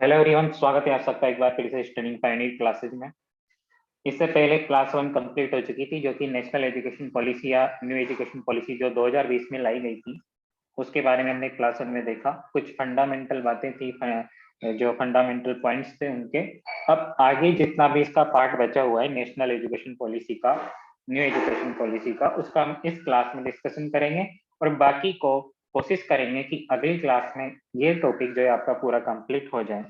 Hello everyone, स्वागत है आप सबका एक बार फिर से स्टनिंग पायनियर क्लासेज में। इससे पहले क्लास 1 कंप्लीट हो चुकी थी, जो कि नेशनल एजुकेशन पॉलिसी या न्यू एजुकेशन पॉलिसी जो 2020 में लाई गई थी, उसके बारे में हमने क्लास 1 में देखा। कुछ फंडामेंटल बातें थी, जो फंडामेंटल पॉइंट्स थे उनके। अब आगे जितना भी इसका पार्ट बचा हुआ है नेशनल एजुकेशन पॉलिसी का, न्यू एजुकेशन पॉलिसी का, उसका हम इस क्लास में डिस्कशन करेंगे और बाकी को कोशिश करेंगे कि अगली क्लास में ये टॉपिक जो है आपका पूरा कंप्लीट हो जाए।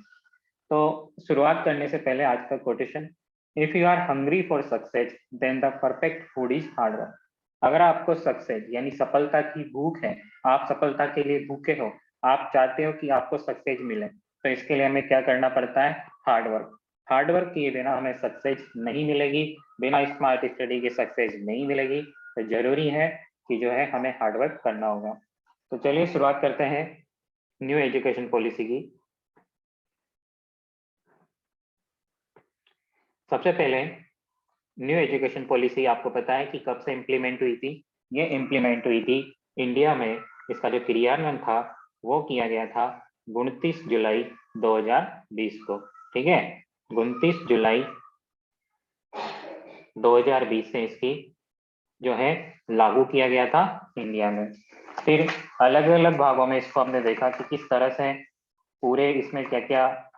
तो शुरुआत करने से पहले आज का quotation, if you are hungry for success then the perfect food is hard work. अगर आपको सक्सेस यानी सफलता की भूख है, आप सफलता के लिए भूखे हो, आप चाहते हो कि आपको सक्सेस मिले, तो इसके लिए हमें क्या करना पड़ता है? Hard work. हार्ड वर्क किए बिना हमें सक्सेस नहीं मिलेगी, बिना स्मार्ट स्टडी के सक्सेस नहीं मिलेगी। तो जरूरी है कि जो है हमें हार्ड वर्क करना होगा। तो चलिए शुरुआत करते हैं न्यू एजुकेशन पॉलिसी की। सबसे पहले न्यू एजुकेशन पॉलिसी आपको पता है कि कब से इम्प्लीमेंट हुई थी? ये इम्प्लीमेंट हुई थी इंडिया में। इसका जो क्रियान्वयन था वो किया गया था 29 जुलाई 2020 को। ठीक है, 29 जुलाई 2020 से इसकी जो है लागू किया गया था इंडिया में। फिर अलग अलग भागों में इसको हमने देखा कि किस तरह से पूरे इसमें क्या क्या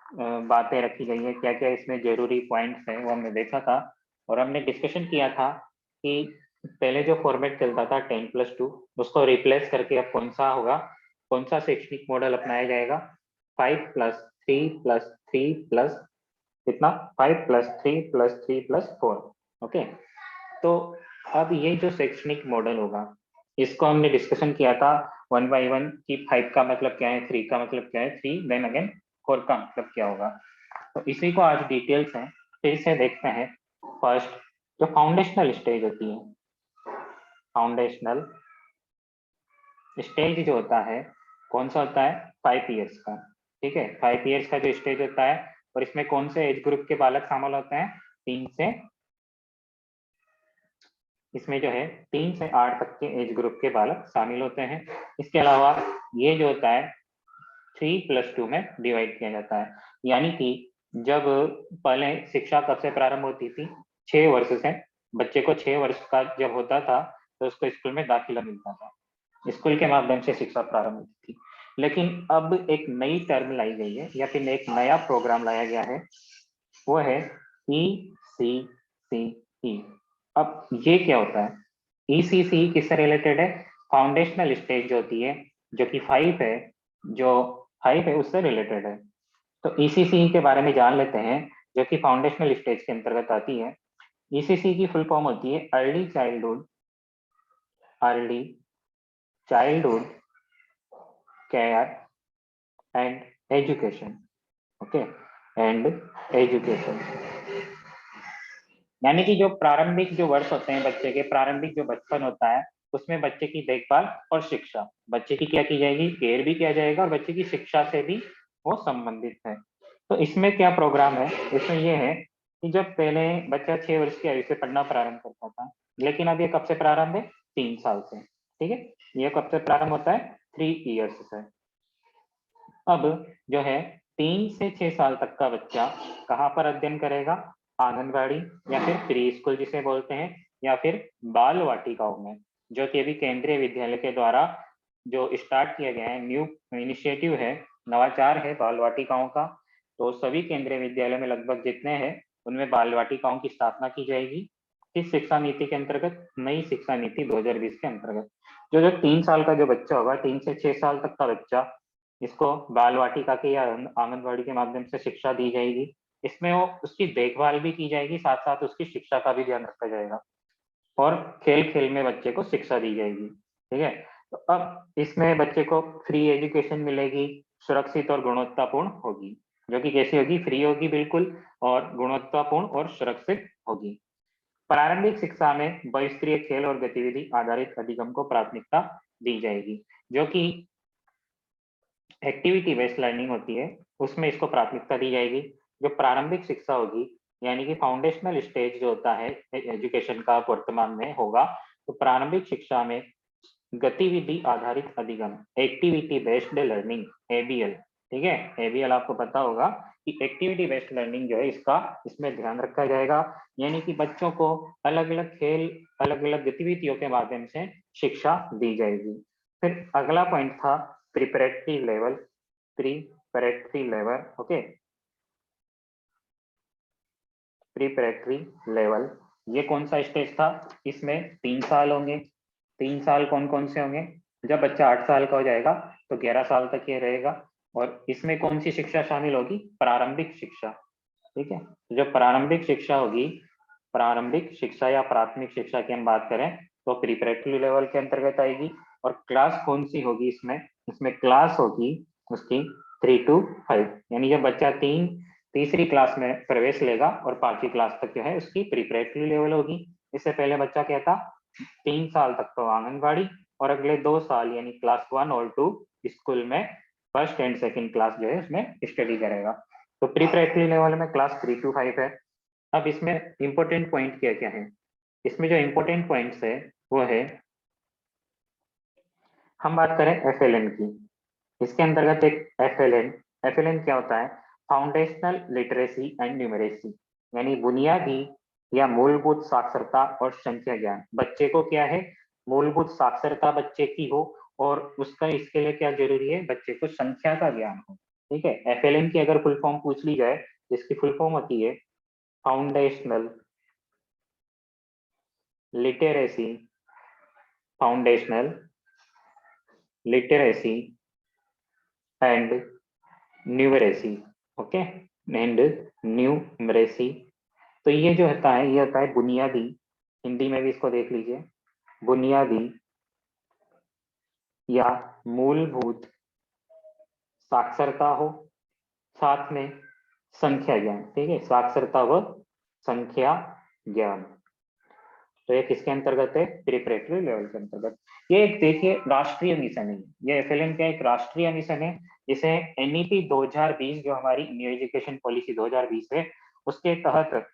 बातें रखी गई है, क्या क्या इसमें जरूरी पॉइंट्स हैं, वो हमने देखा था। और हमने डिस्कशन किया था कि पहले जो फॉर्मेट चलता था 10+2, उसको रिप्लेस करके अब कौन सा होगा, कौन सा शैक्षणिक मॉडल अपनाया जाएगा? 5+3+3+ कितना? 5+3+3+4। ओके, तो अब ये जो शैक्षणिक मॉडल होगा, इसको हमने डिस्कशन किया था 1 by 1 कि 5 का मतलब क्या है, 3 का मतलब क्या है, 3 देन अगेन 4 का मतलब क्या होगा। तो इसी को आज डिटेल्स है फिर से देखते हैं। फर्स्ट, जो फाउंडेशनल स्टेज होती है, फाउंडेशनल स्टेज जो होता है कौन सा होता है? 5 years का। ठीक है, 5 years का जो स्टेज होता है, और इसमें कौन से एज ग्रुप के बालक शामिल होते हैं? 3 से इसमें जो है 3 से 8 तक के एज ग्रुप के बालक शामिल होते हैं। इसके अलावा ये जो होता है 3+2 में डिवाइड किया जाता है। यानी कि जब पहले शिक्षा कब से प्रारंभ होती थी? 6 वर्ष से। बच्चे को 6 वर्ष का जब होता था तो उसको स्कूल में दाखिला मिलता था, स्कूल के माध्यम से शिक्षा प्रारंभ होती थी। लेकिन अब एक नई टर्म लाई गई है या फिर एक नया प्रोग्राम लाया गया है, वो है ECCE। अब ये क्या होता है? ECCE किससे रिलेटेड है? फाउंडेशनल स्टेज जो होती है, जो कि 5 है, जो 5 है उससे रिलेटेड है। तो ECCE के बारे में जान लेते हैं, जो कि फाउंडेशनल स्टेज के अंतर्गत आती है। ECCE की फुल फॉर्म होती है early childhood care and education. Okay, and education यानी कि जो प्रारंभिक जो वर्ष होते हैं बच्चे के, प्रारंभिक जो बचपन होता है, उसमें बच्चे की देखभाल और शिक्षा, बच्चे की क्या की जाएगी? केयर भी किया जाएगा, और बच्चे की शिक्षा से भी वो संबंधित है। तो इसमें क्या प्रोग्राम है? इसमें ये है कि जब पहले बच्चा 6 वर्ष की आयु से पढ़ना प्रारंभ करता था, लेकिन अब ये कब से प्रारंभ है? 3 साल से। ठीक है, ये कब से प्रारंभ होता है? 3 years से। अब जो है 3 से 6 साल तक का बच्चा कहाँ पर अध्ययन करेगा? आंगनबाड़ी या फिर प्री स्कूल जिसे बोलते हैं, या फिर बाल वाटिकाओं में, जो कि अभी केंद्रीय विद्यालय के द्वारा जो स्टार्ट किया गया है, न्यू इनिशिएटिव है, नवाचार है बाल वाटिकाओं का। तो सभी केंद्रीय विद्यालय में लगभग जितने हैं उनमें बाल वाटिकाओं की स्थापना की जाएगी। इस शिक्षा नीति के अंतर्गत, नई शिक्षा नीति 2020 के अंतर्गत, जो जो 3 साल का जो बच्चा होगा, 3 से 6 साल तक का बच्चा, इसको बाल वाटिका के या आंगनबाड़ी के माध्यम से शिक्षा दी जाएगी। इसमें वो उसकी देखभाल भी की जाएगी, साथ साथ उसकी शिक्षा का भी ध्यान रखा जाएगा, और खेल खेल में बच्चे को शिक्षा दी जाएगी। ठीक है, तो अब इसमें बच्चे को फ्री एजुकेशन मिलेगी, सुरक्षित और गुणवत्तापूर्ण होगी। जो कि कैसी होगी? फ्री होगी बिल्कुल, और गुणवत्तापूर्ण और सुरक्षित होगी। प्रारंभिक शिक्षा में बहुस्तरीय खेल और गतिविधि आधारित अधिगम को प्राथमिकता दी जाएगी। जो कि एक्टिविटी बेस्ड लर्निंग होती है, उसमें इसको प्राथमिकता दी जाएगी। जो प्रारंभिक शिक्षा होगी, यानी कि फाउंडेशनल स्टेज जो होता है एजुकेशन का वर्तमान में होगा, तो प्रारंभिक शिक्षा में गतिविधि आधारित अधिगम, एक्टिविटी बेस्ड लर्निंग, ABL, ठीक है। ABL आपको पता होगा कि एक्टिविटी बेस्ड लर्निंग जो है इसमें ध्यान रखा जाएगा, यानी कि बच्चों को अलग अलग खेल, अलग अलग गतिविधियों के माध्यम से शिक्षा दी जाएगी। फिर अगला पॉइंट था preparatory level. Preparatory level, okay, preparatory level, ये कौन सा स्टेज था? इसमें 3 साल होंगे। 3 साल कौन कौन से होंगे? जब बच्चा 8 साल का हो जाएगा तो 11 साल तक ये रहेगा। और इसमें कौन सी शिक्षा शामिल होगी? प्रारंभिक शिक्षा। ठीक है, तो जो प्रारंभिक शिक्षा होगी, प्रारंभिक शिक्षा या प्राथमिक शिक्षा की हम बात करें तो प्रिपरेटरी लेवल के अंतर्गत आएगी। और क्लास कौन सी होगी इसमें? इसमें क्लास होगी उसकी 3 to 5, यानी जब बच्चा तीसरी क्लास में प्रवेश लेगा और 5वीं क्लास तक जो है उसकी प्रिपरेटरी लेवल होगी। इससे पहले बच्चा क्या था? 3 साल तक तो आंगनबाड़ी, और अगले 2 साल यानी क्लास 1 और 2 स्कूल में फर्स्ट एंड सेकंड क्लास जो है उसमें स्टडी करेगा। तो प्रिपरेटरी लेवल में क्लास 3 to 5 है। अब इसमें इंपॉर्टेंट पॉइंट क्या क्या है? इसमें जो इंपॉर्टेंट पॉइंट्स है वो है, हम बात करें FLN की। इसके अंतर्गत एक FLN क्या होता है? फाउंडेशनल लिटरेसी एंड न्यूमरेसी, यानी बुनियादी या मूलभूत साक्षरता और संख्या ज्ञान। बच्चे को क्या है? मूलभूत साक्षरता बच्चे की हो, और उसका इसके लिए क्या जरूरी है? बच्चे को संख्या का ज्ञान हो। ठीक है, FLN की अगर फुल फॉर्म पूछ ली जाए, इसकी फुल फॉर्म होती है foundational literacy, foundational literacy and numeracy. Okay, and numeracy. तो ये जो होता है, ये होता है बुनियादी, हिंदी में भी इसको देख लीजिए, बुनियादी या मूलभूत साक्षरता हो, साथ में संख्या ज्ञान। ठीक है, साक्षरता व संख्या ज्ञान। तो ये किसके अंतर्गत है? प्रिपरेटरी लेवल के अंतर्गत। ये एक देखिए राष्ट्रीय मिशन है, ये FLN का एक राष्ट्रीय मिशन है, जिसे NEP 2020 जो हमारी न्यू एजुकेशन पॉलिसी 2020 है, उसके तहत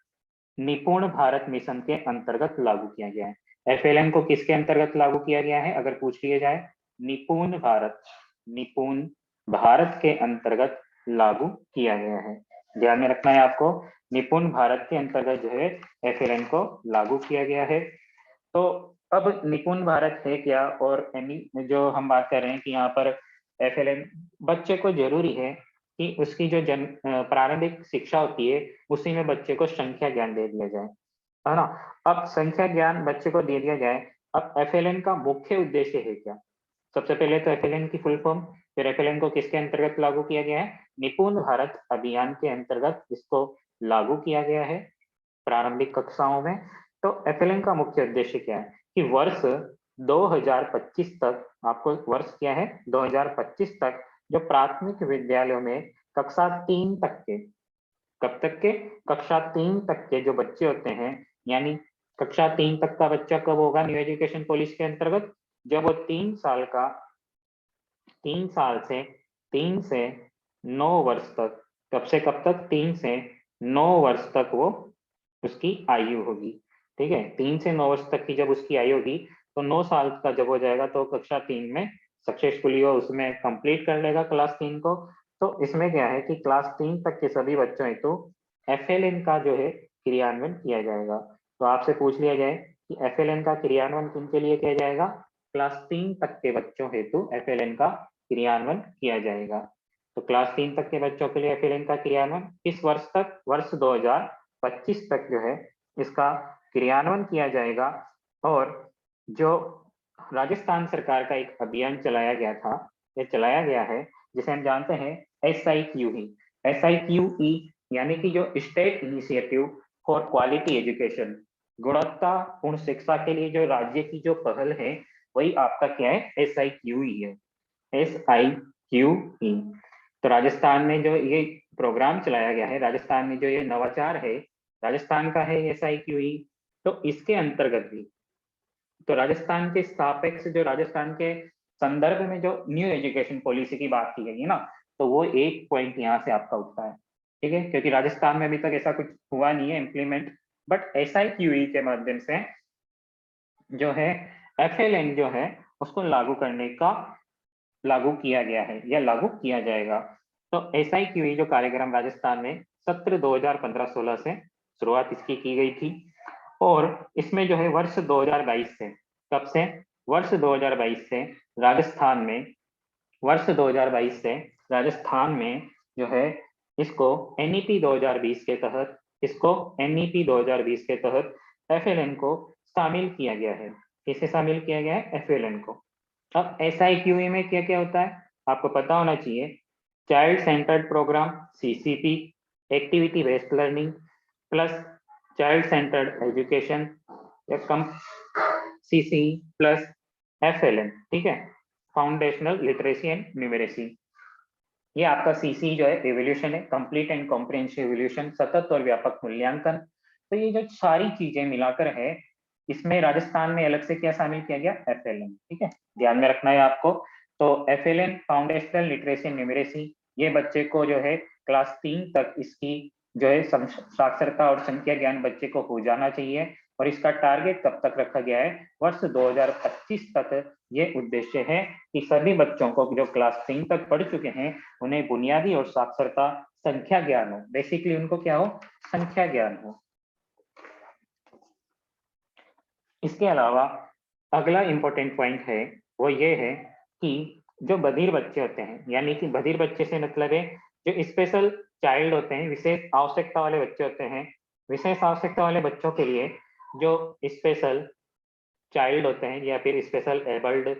निपुण भारत मिशन के अंतर्गत लागू किया गया है। FLN को किसके अंतर्गत लागू किया गया है अगर पूछ लिया जाए? निपुण भारत, निपुण भारत के अंतर्गत लागू किया गया है। ध्यान में रखना है आपको, निपुण भारत के अंतर्गत जो है FLN को लागू किया गया है। तो अब निपुण भारत है क्या, और जो हम बात कर रहे हैं कि यहाँ पर FLN बच्चे को जरूरी है कि उसकी जो प्रारंभिक शिक्षा होती है उसी में बच्चे को संख्या ज्ञान दे दिया जाए, है ना। अब संख्या ज्ञान बच्चे को दे दिया जाए, अब FLN का मुख्य उद्देश्य है क्या? सबसे पहले तो FLN की फुल फॉर्म, फिर FLN को किसके अंतर्गत लागू किया गया है? निपुण भारत अभियान के अंतर्गत इसको लागू किया गया है प्रारंभिक कक्षाओं में। तो FLN का मुख्य उद्देश्य क्या है कि वर्ष 2025 तक, आपको वर्ष क्या है 2025 तक, जो प्राथमिक विद्यालयों में कक्षा 3 तक के, कब तक के? कक्षा 3 तक के जो बच्चे होते हैं, यानी कक्षा 3 तक का बच्चा कब होगा न्यू एजुकेशन पॉलिसी के अंतर्गत? जब वो 3 साल का, 3 साल से 3 से 9 वर्ष तक, कब से कब तक? 3 से 9 वर्ष तक वो उसकी आयु होगी। ठीक है, 3 से 9 वर्ष तक की जब उसकी आयु होगी, तो 9 साल का जब हो जाएगा तो कक्षा 3 में सक्सेसफुली वो उसमें कंप्लीट कर लेगा क्लास 3 को। तो इसमें क्या है कि क्लास 3 तक के सभी बच्चों हेतु FLN का जो है क्रियान्वयन किया जाएगा। तो आपसे पूछ लिया जाए कि FLN का क्रियान्वयन किनके लिए किया जाएगा? क्लास 3 तक के बच्चों हेतु FLN का क्रियान्वयन किया जाएगा। तो क्लास 3 तक के बच्चों के लिए FLN का क्रियान्वयन किस वर्ष तक? वर्ष 2025 तक जो है इसका क्रियान्वयन किया जाएगा। और जो राजस्थान सरकार का एक अभियान चलाया गया था, ये चलाया गया है, जिसे हम जानते हैं SIQE। SIQE यानी कि जो state initiative for quality education, गुणवत्तापूर्ण शिक्षा के लिए जो राज्य की जो पहल है, वही आपका क्या है? SIQE है, SIQE। तो राजस्थान में जो ये प्रोग्राम चलाया गया है, राजस्थान में जो ये नवाचार है, राजस्थान का है SIQE। तो इसके अंतर्गत भी, तो राजस्थान के सापेक्ष, जो राजस्थान के संदर्भ में जो न्यू एजुकेशन पॉलिसी की बात की गई है ना, तो वो एक पॉइंट यहाँ से आपका उठता है। ठीक है, क्योंकि राजस्थान में अभी तक ऐसा कुछ हुआ नहीं है इम्प्लीमेंट, बट SIQE के माध्यम से जो है FLN जो है उसको लागू करने का, लागू किया गया है या लागू किया जाएगा। तो SIQE जो कार्यक्रम राजस्थान में सत्र 2015-16 से शुरुआत इसकी की गई थी और इसमें जो है वर्ष 2022 से, कब से, वर्ष 2022 से राजस्थान में, वर्ष 2022 से राजस्थान में जो है इसको NEP 2020 के तहत, इसको NEP 2020 के तहत FLN को शामिल किया गया है। किसे शामिल किया गया है? FLN को। अब SIQE में क्या क्या होता है आपको पता होना चाहिए। Child centred program CCP, activity based learning plus child centred education या कम CCE प्लस FLN, ठीक है, फाउंडेशनल लिटरेसी एंड न्यूमेरेसी। ये आपका CCE जो है एवोल्यूशन है, कंप्लीट एंड कॉम्प्रिहेंसिव एवोल्यूशन, सतत और व्यापक मूल्यांकन। तो ये जो सारी चीजें मिलाकर है, इसमें राजस्थान में अलग से क्या शामिल किया गया? FLN, ठीक है, ध्यान में रखना है आपको। तो FLN foundational literacy and numeracy, ये बच्चे को जो है क्लास 3 तक इसकी जो है साक्षरता और संख्या ज्ञान बच्चे को हो जाना चाहिए। और इसका टारगेट कब तक रखा गया है? वर्ष 2025 तक ये उद्देश्य है कि सभी बच्चों को जो क्लास 3 तक पढ़ चुके हैं उन्हें बुनियादी और साक्षरता संख्या ज्ञान हो, बेसिकली उनको क्या हो? संख्या ज्ञान हो। इसके अलावा अगला इंपॉर्टेंट पॉइंट है वो ये है कि जो बधिर बच्चे होते हैं, यानी कि बधिर बच्चे से मतलब है जो स्पेशल चाइल्ड होते हैं, विशेष आवश्यकता वाले बच्चे होते हैं, विशेष आवश्यकता वाले बच्चों के लिए जो स्पेशल चाइल्ड होते हैं या फिर स्पेशल एबल्ड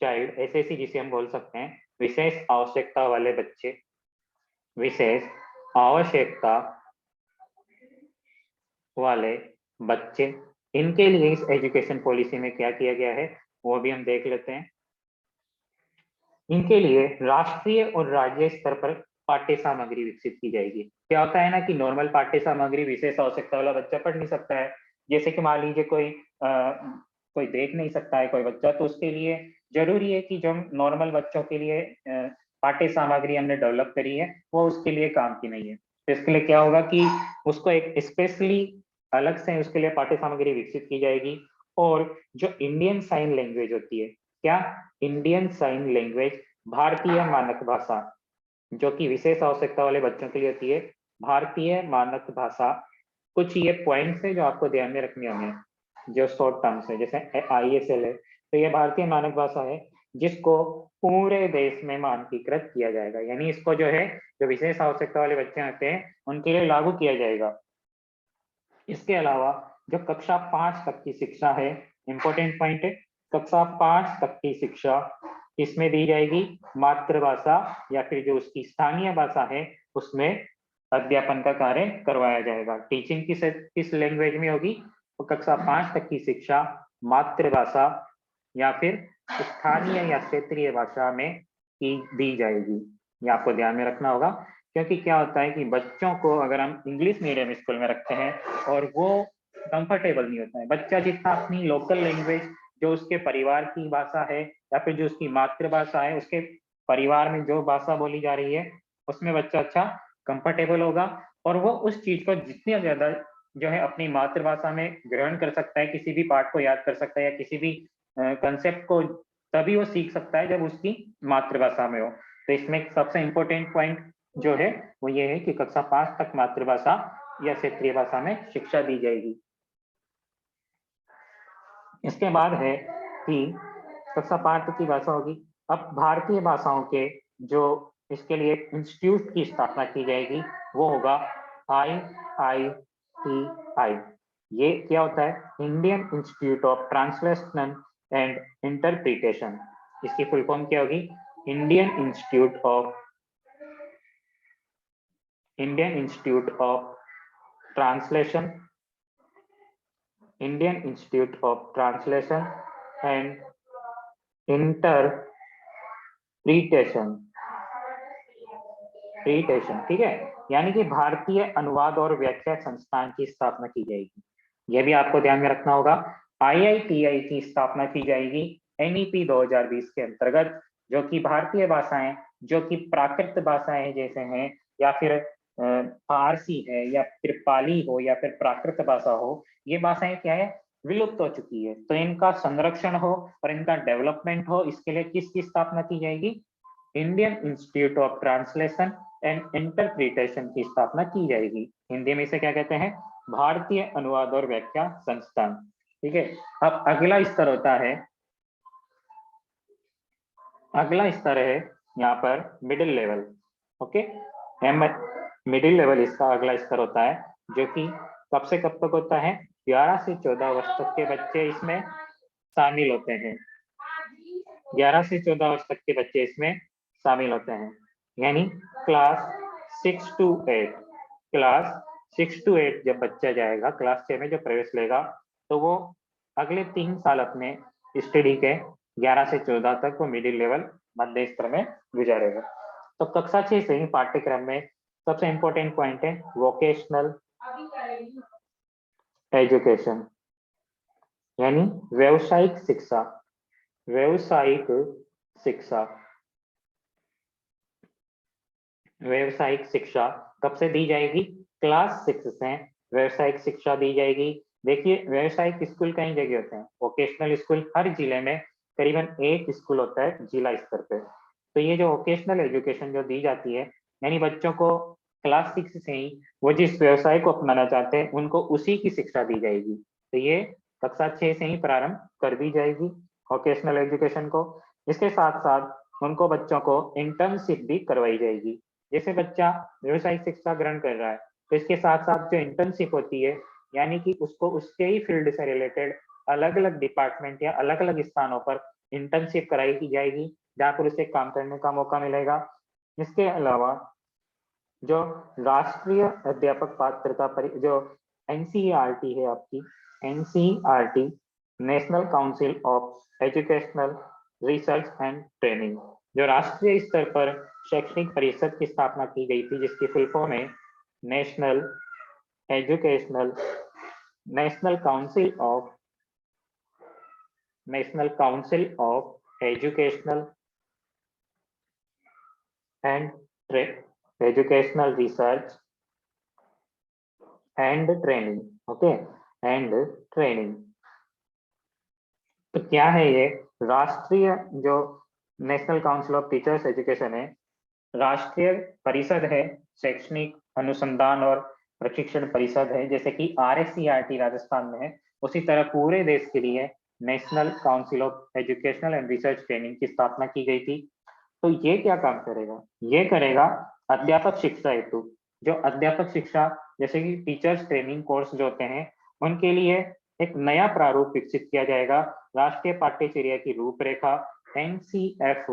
चाइल्ड, ऐसे जिसे हम बोल सकते हैं, विशेष आवश्यकता वाले बच्चे, विशेष आवश्यकता वाले बच्चे, इनके लिए इस एजुकेशन पॉलिसी में क्या किया गया है वो भी हम देख लेते हैं। इनके लिए राष्ट्रीय और राज्य स्तर पर पाठ्य सामग्री विकसित की जाएगी। क्या होता है ना कि नॉर्मल पाठ्य सामग्री विशेष आवश्यकता वाला बच्चा पढ़ नहीं सकता है। जैसे कि मान लीजिए कोई देख नहीं सकता है कोई बच्चा, तो उसके लिए जरूरी है कि जो नॉर्मल बच्चों के लिए पाठ्य सामग्री हमने डेवलप करी है वो उसके लिए काम की नहीं है। तो इसके लिए क्या होगा कि उसको एक स्पेशली अलग से उसके लिए पाठ्य सामग्री विकसित की जाएगी। और जो इंडियन साइन लैंग्वेज होती है, क्या? इंडियन साइन लैंग्वेज, भारतीय मानक भाषा, जो कि विशेष आवश्यकता वाले बच्चों के लिए होती है, भारतीय मानक भाषा। कुछ ये पॉइंट्स है जो आपको ध्यान में रखने होंगे, जो शॉर्ट टर्म्स है, जैसे ISL है, तो ये भारतीय मानक भाषा है जिसको पूरे देश में मानकीकृत किया जाएगा, यानी इसको जो है जो विशेष आवश्यकता वाले बच्चे होते हैं उनके लिए लागू किया जाएगा। इसके अलावा जो कक्षा 5 तक की शिक्षा है, इंपॉर्टेंट पॉइंट है, कक्षा 5 तक की शिक्षा इसमें दी जाएगी मातृभाषा या फिर जो उसकी स्थानीय भाषा है उसमें अध्यापन का कार्य करवाया जाएगा। टीचिंग किस लैंग्वेज में होगी? तो कक्षा 5 तक की शिक्षा मातृभाषा या फिर स्थानीय या क्षेत्रीय भाषा में की दी जाएगी। ये आपको ध्यान में रखना होगा, क्योंकि क्या होता है कि बच्चों को अगर हम इंग्लिश मीडियम स्कूल में रखते हैं और वो कंफर्टेबल नहीं होता है, बच्चा जितना अपनी लोकल लैंग्वेज जो उसके परिवार की भाषा है या फिर जो उसकी मातृभाषा है, उसके परिवार में जो भाषा बोली जा रही है उसमें बच्चा अच्छा कंफर्टेबल होगा और वो उस चीज को जितनी ज्यादा जो है अपनी मातृभाषा में ग्रहण कर सकता है, किसी भी पाठ को याद कर सकता है या किसी भी कंसेप्ट को तभी वो सीख सकता है जब उसकी मातृभाषा में हो। तो इसमें सबसे इम्पोर्टेंट पॉइंट जो है वो ये है कि कक्षा 5 तक मातृभाषा या क्षेत्रीय भाषा में शिक्षा दी जाएगी। इसके बाद है कि कक्षा 5 तक की भाषा होगी। अब भारतीय भाषाओं के जो इसके लिए इंस्टीट्यूट की स्थापना की जाएगी वो होगा IITI। ये क्या होता है? Indian institute of translation and interpretation. इसकी फुल फॉर्म क्या होगी? Indian institute of translation, Indian institute of translation and interpretation, ठीक है, यानी कि भारतीय अनुवाद और व्याख्या संस्थान की स्थापना की जाएगी। यह भी आपको ध्यान में रखना होगा। IITI की स्थापना की जाएगी NEP 2020 के अंतर्गत, जो कि भारतीय भाषाएं, जो कि प्राकृत भाषाएं जैसे हैं या फिर फारसी है या फिर पाली हो या फिर प्राकृत भाषा हो, ये भाषाएं क्या है? विलुप्त हो चुकी है। तो इनका संरक्षण हो और इनका डेवलपमेंट हो, इसके लिए किसकी स्थापना की जाएगी? Indian institute of translation interpretation की स्थापना की जाएगी। हिंदी में इसे क्या कहते हैं? भारतीय अनुवाद और व्याख्या संस्थान। ठीक है। अब अगला स्तर होता है, अगला स्तर है यहाँ पर middle level. Okay, middle level इसका अगला स्तर होता है, जो कि कब से कब तक होता है? 11 से 14 वर्ष तक के बच्चे इसमें शामिल होते हैं। 11 से 14 वर्ष तक के बच्चे इसमें शामिल होते हैं, यानी क्लास 6 to 8। क्लास 6 to 8 जब बच्चा जाएगा, क्लास 6 में जो प्रवेश लेगा, तो वो अगले 3 साल अपने स्टडी के 11 से 14 तक वो मिडिल लेवल मध्य स्तर में गुजारेगा। तो कक्षा 6 से ही पाठ्यक्रम में सबसे इंपॉर्टेंट पॉइंट है वोकेशनल एजुकेशन, यानी व्यवसायिक शिक्षा। व्यवसायिक शिक्षा, व्यवसायिक शिक्षा कब से दी जाएगी? क्लास 6 से व्यवसायिक शिक्षा दी जाएगी। देखिए, व्यवसायिक स्कूल कई जगह होते हैं, वोकेशनल स्कूल हर जिले में करीबन एक स्कूल होता है जिला स्तर पे। तो ये जो वोकेशनल एजुकेशन जो दी जाती है, यानी बच्चों को क्लास 6 से ही वो जिस व्यवसाय को अपनाना चाहते हैं उनको उसी की शिक्षा दी जाएगी। तो ये कक्षा 6 से ही प्रारंभ कर दी जाएगी वोकेशनल एजुकेशन को। इसके साथ साथ उनको बच्चों को इंटर्नशिप भी करवाई जाएगी। जैसे बच्चा व्यवसायिक शिक्षा ग्रहण कर रहा है, तो इसके साथ साथ जो इंटर्नशिप होती है, यानी कि उसको उसके ही फील्ड से रिलेटेड अलग अलग डिपार्टमेंट या अलग अलग स्थानों पर इंटर्नशिप कराई की जाएगी, जहाँ पर उसे काम करने का मौका मिलेगा। इसके अलावा जो राष्ट्रीय अध्यापक पात्रता जो एनसीईआरटी है आपकी, NCERT national council of educational research and training, जो राष्ट्रीय स्तर पर शैक्षणिक परिषद की स्थापना की गई थी, जिसकी फुल फॉर्म है national educational national council of national council of educational and educational research and training. Okay, and training. तो क्या है ये? राष्ट्रीय जो national council of teachers education है, राष्ट्रीय परिषद है, शैक्षणिक अनुसंधान और प्रशिक्षण परिषद है, जैसे कि आरएससीईआरटी राजस्थान में है, उसी तरह पूरे देश के लिए national council of educational and research training की स्थापना की गई थी। तो ये क्या काम करेगा? ये करेगा अध्यापक शिक्षा हेतु, जो अध्यापक शिक्षा जैसे कि टीचर्स ट्रेनिंग कोर्स जो होते हैं, उनके लिए एक नया प्रारूप विकसित किया जाएगा। राष्ट्रीय पाठ्यचर्या की रूपरेखा एनसीएफ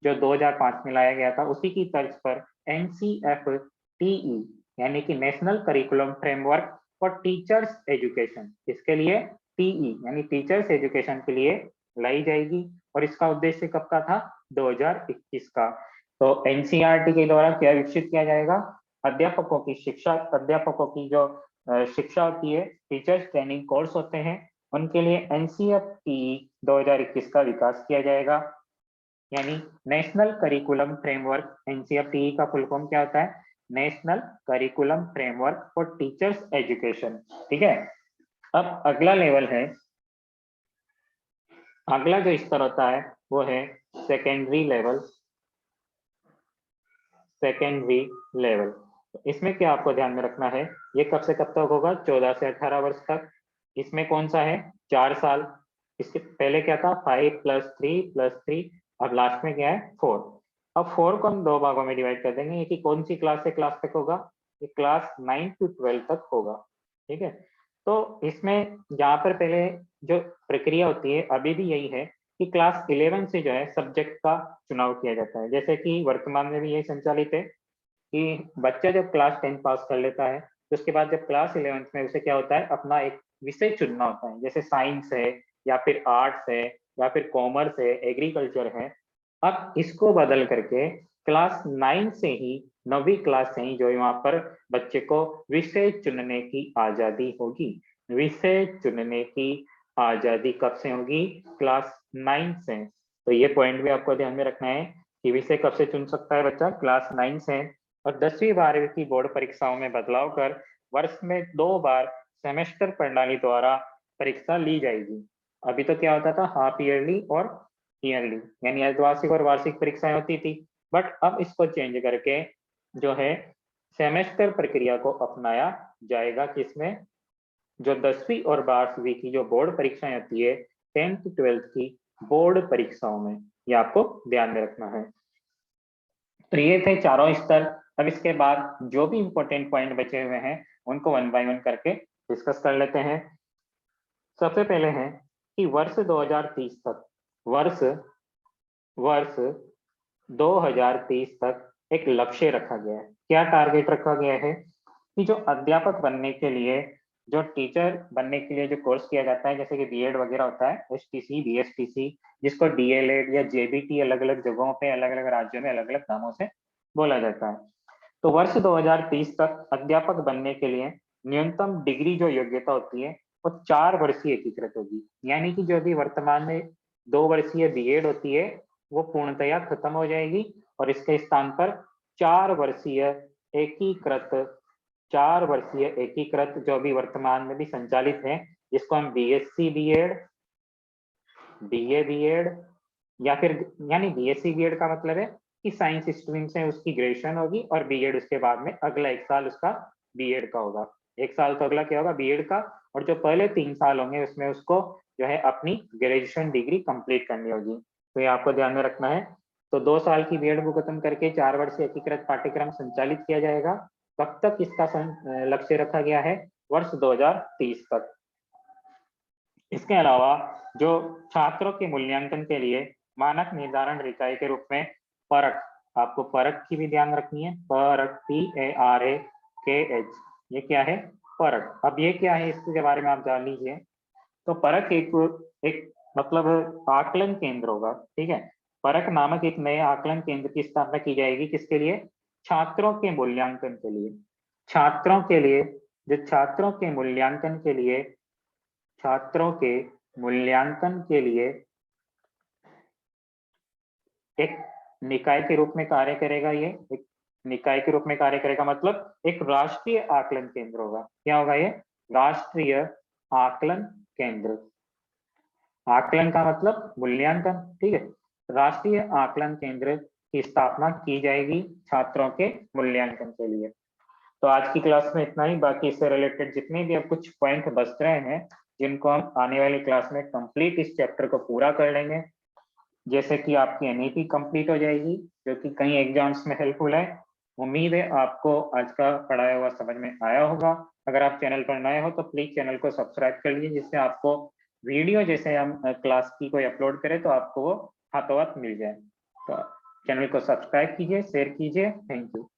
जो 2005 में लाया गया था, उसी की तर्ज पर एनसीएफ-टीई यानी कि national curriculum framework for teachers education, इसके लिए टीई यानी टीचर्स एजुकेशन के लिए लाई जाएगी। और इसका उद्देश्य कब का था? 2021 का। तो एनसीईआरटी के द्वारा क्या विकसित किया जाएगा? अध्यापकों की शिक्षा, अध्यापकों की जो शिक्षा होती है, टीचर्स ट्रेनिंग कोर्स होते हैं, उनके लिए एनसीएफ-टीई 2021 का विकास किया जाएगा। यानी नेशनल करिकुलम फ्रेमवर्क, एनसीएफ-टीई का फुल फॉर्म क्या होता है? National curriculum framework for teachers education. ठीक है। अब अगला लेवल है, अगला जो स्तर होता है वो है सेकेंडरी लेवल। सेकेंडरी लेवल, इसमें क्या आपको ध्यान में रखना है? ये कब से कब तक होगा? 14 से 18 वर्ष तक। इसमें कौन सा है? 4 साल। इसके पहले क्या था? 5 + 3 + 3, और लास्ट में क्या है? 4। अब 4 को हम 2 भागों में डिवाइड कर देंगे, कि कौन सी क्लास से क्लास तक होगा? ये क्लास 9 to 12 तक होगा। ठीक है। तो इसमें जहाँ पर पहले जो प्रक्रिया होती है अभी भी यही है कि क्लास 11 से जो है सब्जेक्ट का चुनाव किया जाता है, जैसे कि वर्तमान में भी यही संचालित है कि बच्चा जब क्लास 10 पास कर लेता है, तो उसके बाद जब क्लास 11 में उसे क्या होता है? अपना एक विषय चुनना होता है, जैसे साइंस है या फिर आर्ट्स है या फिर कॉमर्स है, एग्रीकल्चर है। अब इसको बदल करके क्लास 9 से ही, 9वीं क्लास से ही जो है वहां पर बच्चे को विषय चुनने की आजादी होगी। विषय चुनने की आजादी कब से होगी? क्लास 9 से। तो ये पॉइंट भी आपको ध्यान में रखना है कि विषय कब से चुन सकता है बच्चा? क्लास 9 से। और 10वीं 12वीं की बोर्ड परीक्षाओं में बदलाव कर वर्ष में 2 बार सेमेस्टर प्रणाली द्वारा परीक्षा ली जाएगी। अभी तो क्या होता था? हाफ ईयरली और ईयरली, यानी अर्धवार्षिक और वार्षिक परीक्षाएं होती थी, बट अब इसको चेंज करके जो है सेमेस्टर प्रक्रिया को अपनाया जाएगा। किसमें? जो 10वीं और 12वीं की जो बोर्ड परीक्षाएं होती है, 10th 12th की बोर्ड परीक्षाओं में, ये आपको ध्यान में रखना है। तो ये थे चारों स्तर। अब इसके बाद जो भी इंपॉर्टेंट पॉइंट बचे हुए हैं उनको वन बाय वन करके डिस्कस कर लेते हैं। सबसे पहले है कि वर्ष 2030 तक, वर्ष वर्ष 2030 तक एक लक्ष्य रखा गया है। क्या टारगेट रखा गया है? कि जो अध्यापक बनने के लिए, जो टीचर बनने के लिए जो कोर्स किया जाता है, जैसे कि बीएड वगैरह होता है, एसटीसी, बीएसटीसी, जिसको डीएलएड या जेबीटी अलग अलग जगहों पे, अलग अलग राज्यों में अलग अलग नामों से बोला जाता है। तो वर्ष 2030 तक अध्यापक बनने के लिए न्यूनतम डिग्री जो योग्यता होती है वो 4 वर्षीय एकीकृत होगी। यानी कि जो अभी वर्तमान में 2 वर्षीय बीएड होती है वो पूर्णतया खत्म हो जाएगी और इसके स्थान पर 4 वर्षीय एकीकृत, 4 वर्षीय एकीकृत जो अभी वर्तमान में भी संचालित है, जिसको हम बीएससी बीएड, बीए बीएड या फिर, यानी बीएससी बीएड का मतलब है कि साइंस स्ट्रीम से उसकी ग्रेजुएशन होगी और बीएड उसके बाद में अगला 1 साल उसका बीएड का होगा। 1 साल तो अगला क्या होगा? बीएड का। और जो पहले 3 साल होंगे उसमें उसको जो है अपनी ग्रेजुएशन डिग्री कंप्लीट करनी होगी। तो ये आपको ध्यान में रखना है। तो 2 साल की बीएड को खत्म करके 4 वर्षीय एकीकृत पाठ्यक्रम संचालित किया जाएगा। कब तक इसका लक्ष्य रखा गया है? वर्ष 2030 तक। इसके अलावा जो छात्रों के मूल्यांकन के लिए मानक निर्धारण इकाई के रूप में परख, आपको परख की भी ध्यान रखनी है। परख, PARAKH, ये क्या है? परख। अब ये क्या है इसके बारे में आप जान लीजिए। तो परख एक मतलब आकलन केंद्र होगा, ठीक है। परख नामक एक नए आकलन केंद्र की स्थापना की जाएगी। किसके लिए? छात्रों के मूल्यांकन के लिए। छात्रों के लिए, जो छात्रों के मूल्यांकन के लिए, छात्रों के मूल्यांकन के लिए एक निकाय के रूप में कार्य करेगा। ये एक निकाय के रूप में कार्य करेगा, मतलब एक राष्ट्रीय आकलन केंद्र होगा। क्या होगा ये? राष्ट्रीय आकलन केंद्र। आकलन का मतलब मूल्यांकन, ठीक है। राष्ट्रीय आकलन केंद्र की स्थापना की जाएगी छात्रों के मूल्यांकन के लिए। तो आज की क्लास में इतना ही। बाकी इससे रिलेटेड जितने भी अब कुछ पॉइंट बच रहे हैं, जिनको हम आने वाली क्लास में कंप्लीट इस चैप्टर को पूरा कर लेंगे, जैसे कि आपकी एनईपी कंप्लीट हो जाएगी, जो कि कई एग्जाम्स में हेल्पफुल है। उम्मीद है आपको आज का पढ़ाया हुआ समझ में आया होगा। अगर आप चैनल पर नए हो तो प्लीज चैनल को सब्सक्राइब कर लीजिए, जिससे आपको वीडियो जैसे हम क्लास की कोई अपलोड करें तो आपको वो हाथों हाथ मिल जाए। तो चैनल को सब्सक्राइब कीजिए, शेयर कीजिए। Thank you.